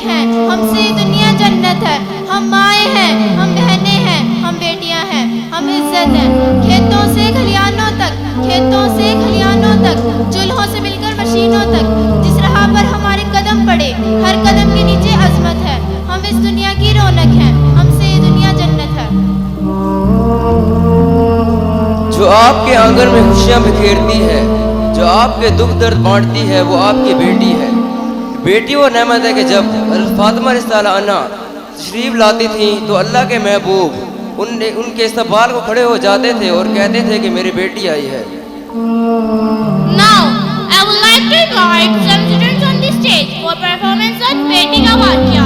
ہیں، ہم سے یہ دنیا جنت ہے، ہم مائیں ہیں، ہم بہنیں ہیں، ہم بیٹیاں ہیں، ہم عزت ہیں، کھیتوں سے کھلیانوں تک، کھیتوں سے کھلیانوں تک، چولہوں سے مل کر مشینوں تک، جس راہ پر ہمارے قدم پڑے ہر قدم کے نیچے عظمت ہے، ہم اس دنیا کی رونق ہیں، ہم سے یہ دنیا جنت ہے۔ جو آپ کے آنگن میں خوشیاں بکھیرتی ہے، جو آپ کے دکھ درد بانٹتی ہے، وہ آپ کی بیٹی ہے۔ بیٹی وہ نعمت ہے کہ جب فاطمہ رضی اللہ عنہا تشریف لاتی تھیں تو اللہ کے محبوب ان کے استقبال کو کھڑے ہو جاتے تھے اور کہتے تھے کہ میری بیٹی آئی ہے۔ Now, I would like to invite some students on the stage for performance of Beti Ka Vakia.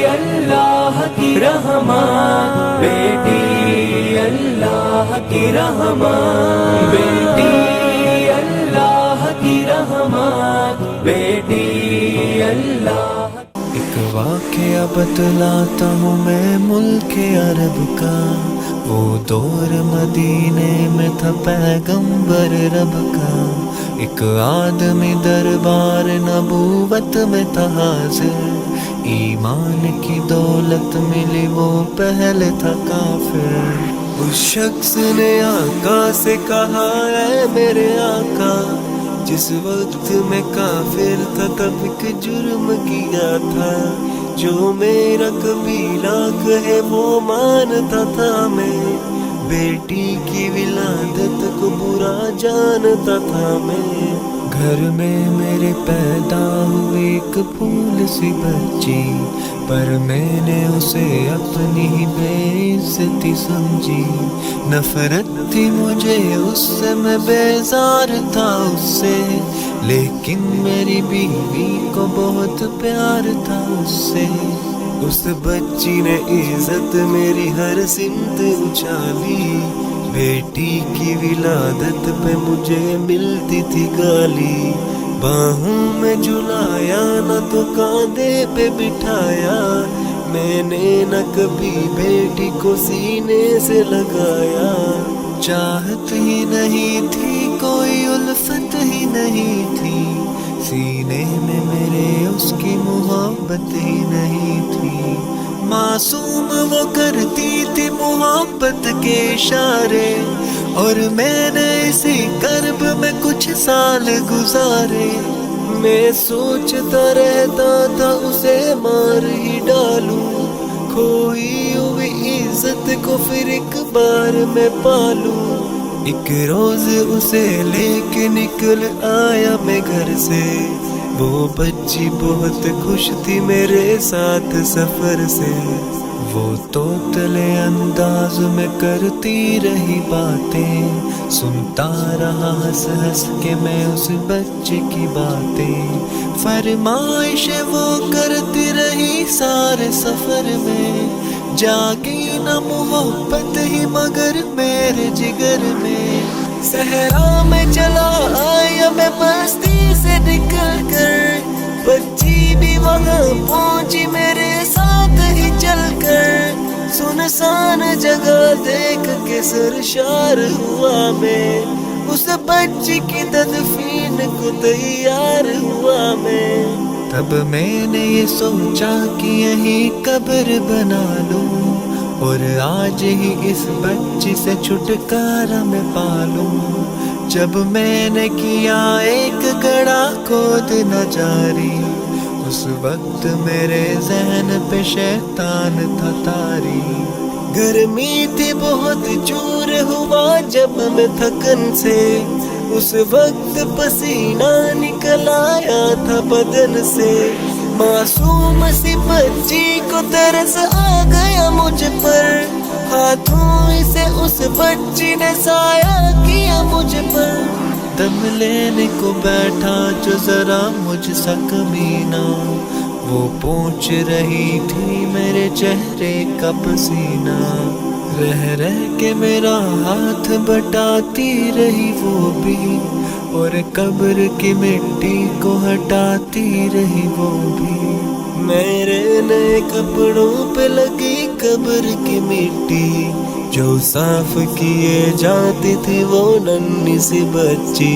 اللہ کی رحمت بیٹی، اللہ کی رحمت بیٹی، اللہ کی رحمت بیٹی، اللہ۔ ایک واقعہ بتلاتا ہوں میں ملک عرب کا، وہ دور مدینے میں تھا پیغمبر رب کا، ایک آدمی دربار نبوت میں تھا حاضر، ایمان کی دولت ملی وہ پہلے تھا کافر، اس شخص نے آقا سے کہا اے میرے آقا، جس وقت میں کافر تھا تب ایک جرم کیا تھا، جو میرا قبیلہ کہے وہ مانتا تھا، میں بیٹی کی ولادت کو برا جانتا تھا، میں گھر میں میرے پیدا ہوئی ایک پھول سی بچی، پر میں نے اسے اپنی ہی بے عزتی سمجھی، نفرت تھی مجھے اس سے، میں بیزار تھا اس سے، لیکن میری بیوی کو بہت پیار تھا اس سے، اس بچی نے عزت میری ہر سمت اچھالی، بیٹی کی ولادت پہ مجھے ملتی تھی گالی، باہوں میں جھلایا نہ تو کاندھے پہ بٹھایا، میں نے نہ کبھی بیٹی کو سینے سے لگایا، چاہت ہی نہیں تھی کوئی الفت ہی نہیں تھی، سینے میں میرے اس کی محبت ہی نہیں تھی، معصوم وہ کرتی تھی محبت کے اشارے، اور میں نے اسی کرب میں کچھ سال گزارے، میں سوچتا رہتا تھا اسے مار ہی ڈالوں، کھوئی ہوئی عزت کو پھر ایک بار میں پالوں، ایک روز اسے لے کے نکل آیا میں گھر سے، وہ بچی بہت خوش تھی میرے ساتھ سفر سے، وہ توتلے انداز میں کرتی رہی باتیں، سنتا رہا ہنس ہنس کے میں اس بچے کی باتیں، فرمائش وہ کرتی رہی سارے سفر میں، جاگی نہ محبت ہی مگر میرے جگر میں، صحرا میں چلا آیا میں مستی سے نکل کر، بچی بھی وہاں پہنچی میرے ساتھ ہی چل کر، سنسان جگہ دیکھ کے سرشار ہوا میں، اس بچی کی تدفین کو تیار ہوا میں، تب میں نے یہ سوچا کہ یہیں قبر بنا لوں، اور آج ہی اس بچی سے چھٹکارا میں پالوں، جب میں نے کیا ایک گڑھا کھود نہ جاری، اس وقت میرے ذہن پہ شیطان تھا طاری، گرمی تھی بہت جور ہوا جب میں تھکن سے، اس وقت پسینہ نکل آیا تھا بدن سے، معصوم سی بچی کو ترس آ گیا مجھ پر، ہاتھوں سے اس بچی نے سایہ کیا مجھ پر، دم لینے کو بیٹھا جو ذرا مجھ سا کمینہ، وہ پوچھ رہی تھی میرے چہرے کا پسینہ، رہ رہ کے میرا ہاتھ بٹاتی رہی وہ بھی، اور قبر کی مٹی کو ہٹاتی رہی وہ بھی، میرے نئے کپڑوں پہ لگی قبر کی مٹی، جو صاف کیے جاتی تھی وہ ننھی سی بچی،